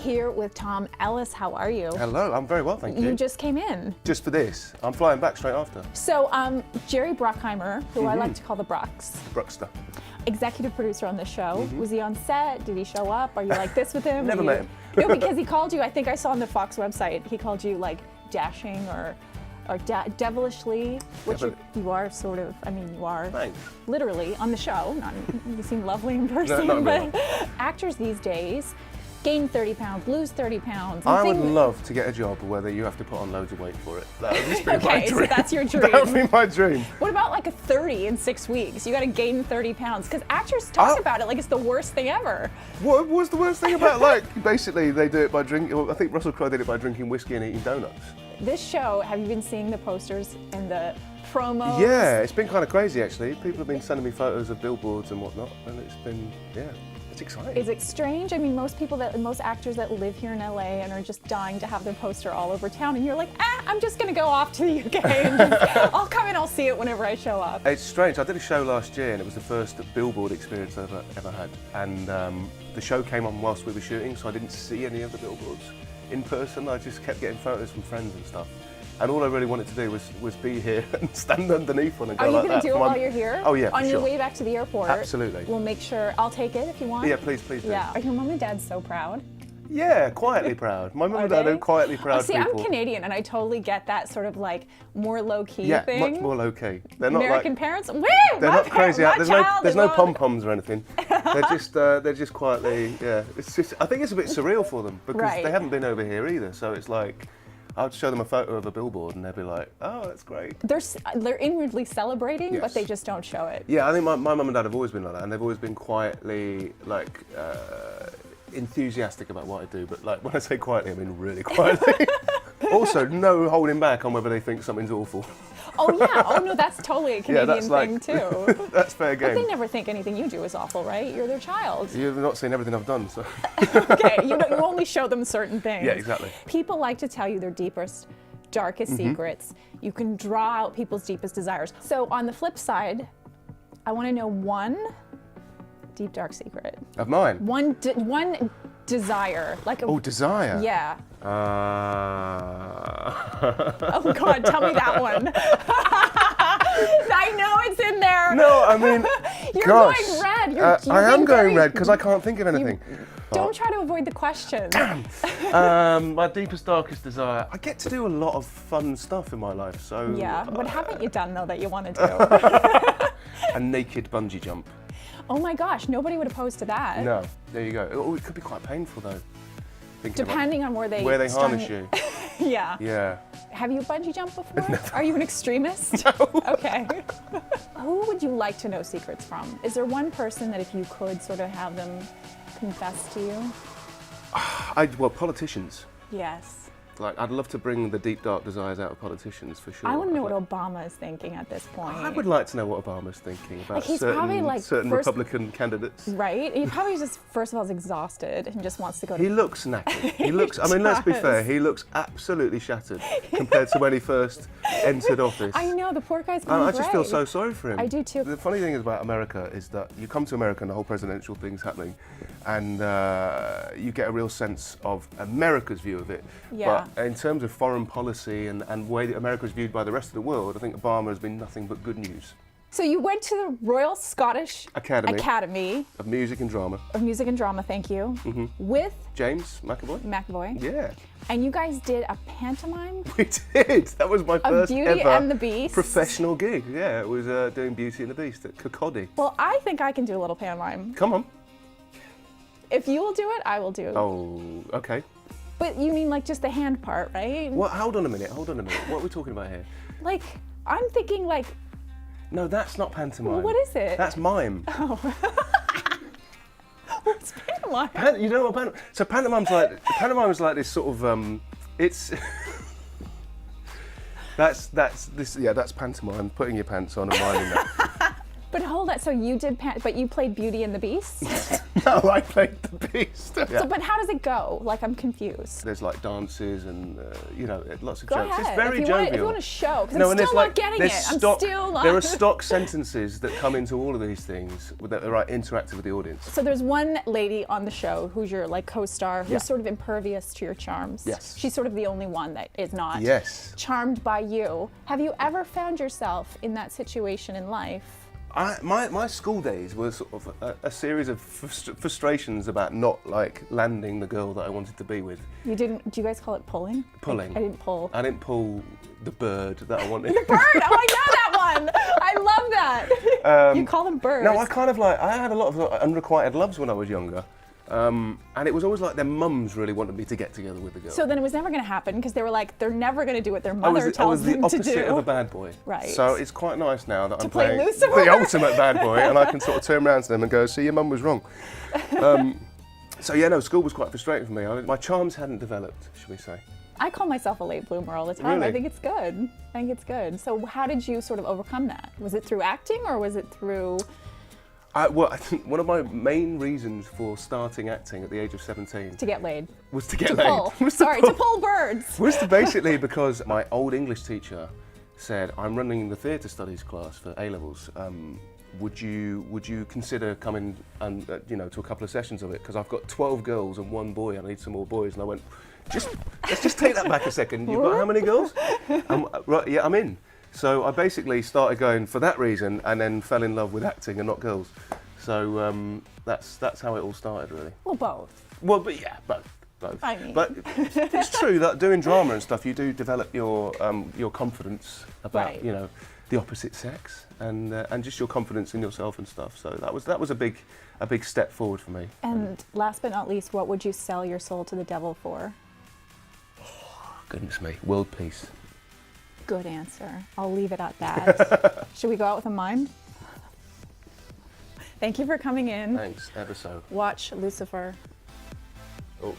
here with Tom Ellis. How are you? Hello, I'm very well, thank you. You just came in. Just for this. I'm flying back straight after. So, Jerry Bruckheimer, who I like to call the Brucks. Bruckster. Executive producer on the show. Was he on set? Did he show up? Are you like this with him? Never met him. No, because he called you, I think I saw on the Fox website, he called you like dashing or devilishly, which you are sort of, I mean, you are. Thanks. Literally on the show. Not, you seem lovely in person, No, but actors these days gain 30 pounds, lose 30 pounds. I would love to get a job where you have to put on loads of weight for it. That would just be my Okay, dream. so that's your dream. That would be my dream. What about like a 30 in 6 weeks? You got to gain 30 pounds because actors talk about it like it's the worst thing ever. What was the worst thing about, like, basically they do it by drinking, I think Russell Crowe did it by drinking whiskey and eating donuts. This show, have you been seeing the posters and the promos? Yeah, it's been kind of crazy actually. People have been sending me photos of billboards and whatnot, and it's been, yeah, it's exciting. Is it strange? I mean, most actors that live here in LA and are just dying to have their poster all over town, and you're like, I'm just gonna go off to the UK and I'll come and I'll see it whenever I show up. It's strange. I did a show last year and it was the first billboard experience I've ever had. And the show came on whilst we were shooting, so I didn't see any of the billboards in person. I just kept getting photos from friends and stuff. And all I really wanted to do was be here and stand underneath one and go like that. Are you going to do it while you're here? Oh yeah, On your way back to the airport? Absolutely. We'll make sure, I'll take it if you want. Yeah, please do. Yeah. Are your mum and dad so proud? Yeah, quietly proud. My mum and dad are quietly proud see, people. I'm Canadian and I totally get that sort of like more low-key thing. Yeah, much more low-key. They're not American like, parents, woo! They're not crazy out. There's no on. pom-poms or anything. They're just quietly, yeah. It's just, I think it's a bit surreal for them because they haven't been over here either. So it's like, I'd show them a photo of a billboard and they'd be like, oh, that's great. They're inwardly celebrating, Yes. but they just don't show it. Yeah, I think my mum and dad have always been like that, and they've always been quietly, like, enthusiastic about what I do. But like, when I say quietly, I mean really quietly. Also, no holding back on whether they think something's awful. Oh yeah, oh no, that's totally a Canadian thing too. That's fair game. But they never think anything you do is awful, right? You're their child. You've not seen everything I've done, so. Okay, you only show them certain things. Yeah, exactly. People like to tell you their deepest, darkest secrets. You can draw out people's deepest desires. So on the flip side, I want to know one deep, dark secret. Of mine? One desire, like a. Oh, desire? Yeah. Oh God, tell me that one. I know it's in there. No, I mean, You're gosh. going red. You're I am being going red because I can't think of anything. Don't try to avoid the question. My deepest, darkest desire. I get to do a lot of fun stuff in my life, so. Yeah. What haven't you done though that you want to do? A naked bungee jump. Oh my gosh, nobody would oppose to that. No, there you go. Oh, it could be quite painful though. Depending on where they harness you. Yeah. Yeah. Have you bungee jumped before? Never. Are you an extremist? No. Okay. Who would you like to know secrets from? Is there one person that if you could sort of have them confess to you? Well, politicians. Yes. Like, I'd love to bring the deep, dark desires out of politicians for sure. I want to know what Obama is thinking at this point. I would like to know what Obama's thinking about He's probably like certain Republican candidates. Right? He probably just, first of all, is exhausted and just wants to go to... He looks knackered. He looks, I mean, let's be fair, he looks absolutely shattered compared to when he first entered office. I know, the poor guy's And going I just feel so sorry for him. I do too. The funny thing is about America is that you come to America and the whole presidential thing's happening, and you get a real sense of America's view of it. Yeah. But in terms of foreign policy and the way that America is viewed by the rest of the world, I think Obama has been nothing but good news. So you went to the Royal Scottish Academy of Music and Drama. Of Music and Drama, thank you. With James McAvoy. Yeah. And you guys did a pantomime? We did. That was my first Beauty ever and the Beast. professional gig. Yeah, it was doing Beauty and the Beast at Kirkcaldy. Well, I think I can do a little pantomime. Come on. If you will do it, I will do it. Oh, okay. But you mean like just the hand part, right? What? Hold on a minute. What are we talking about here? Like, I'm thinking like... No, that's not pantomime. Well, what is it? That's mime. Oh. What's pantomime? You know what pantomime? So pantomime's like this sort of it's that's pantomime. Putting your pants on and miming that. But hold on. So you did but you played Beauty and the Beast? No, I played the beast. Yeah. So, but how does it go? Like, I'm confused. There's like dances and, you know, lots of Go jokes. ahead. It's very if jovial. you want to show, because No, I'm and there's still not like, getting there's it. I'm stock, still not. there are stock sentences that come into all of these things that are like, interactive with the audience. So there's one lady on the show who's your like co-star, who's Yeah. sort of impervious to your charms. Yes. She's sort of the only one that is not Yes. charmed by you. Have you ever found yourself in that situation in life? My school days were sort of a series of frustrations about not like landing the girl that I wanted to be with. You didn't, do you guys call it pulling? Pulling. I didn't pull. I didn't pull the bird that I wanted. Bird, oh I know that one. I love that. You call them birds. No, I kind of like, I had a lot of unrequited loves when I was younger. And it was always like their mums really wanted me to get together with the girl. So then it was never going to happen because they were like, they're never going to do what their I mother was tells the them to do. opposite of a bad boy. Right. So it's quite nice now that I'm play playing Lucifer. the ultimate bad boy, and I can sort of turn around to them and go, see, your mum was wrong. So yeah, no, school was quite frustrating for me. My charms hadn't developed, should we say. I call myself a late bloomer all the time. Really? I think it's good. I think it's good. So how did you sort of overcome that? Was it through acting or was it through... Well, I think one of my main reasons for starting acting at the age of 17 To get laid. was to get To laid. pull. Was to Sorry, pull. to pull birds. Was to basically because my old English teacher said, I'm running the theatre studies class for A-levels. Would you consider coming and to a couple of sessions of it? Because I've got 12 girls and 1 boy. I need some more boys. And I went, let's just take that back a second. You've got how many girls? Right, yeah, I'm in. So I basically started going for that reason, and then fell in love with acting and not girls. So that's how it all started, really. Well, both. Well, but yeah, both. I mean. But it's true that doing drama and stuff, you do develop your confidence about Right. The opposite sex and just your confidence in yourself and stuff. So that was a big step forward for me. And last but not least, what would you sell your soul to the devil for? Goodness me, world peace. Good answer. I'll leave it at that. Should we go out with a mime? Thank you for coming in. Thanks, ever so. Watch Lucifer. Oh.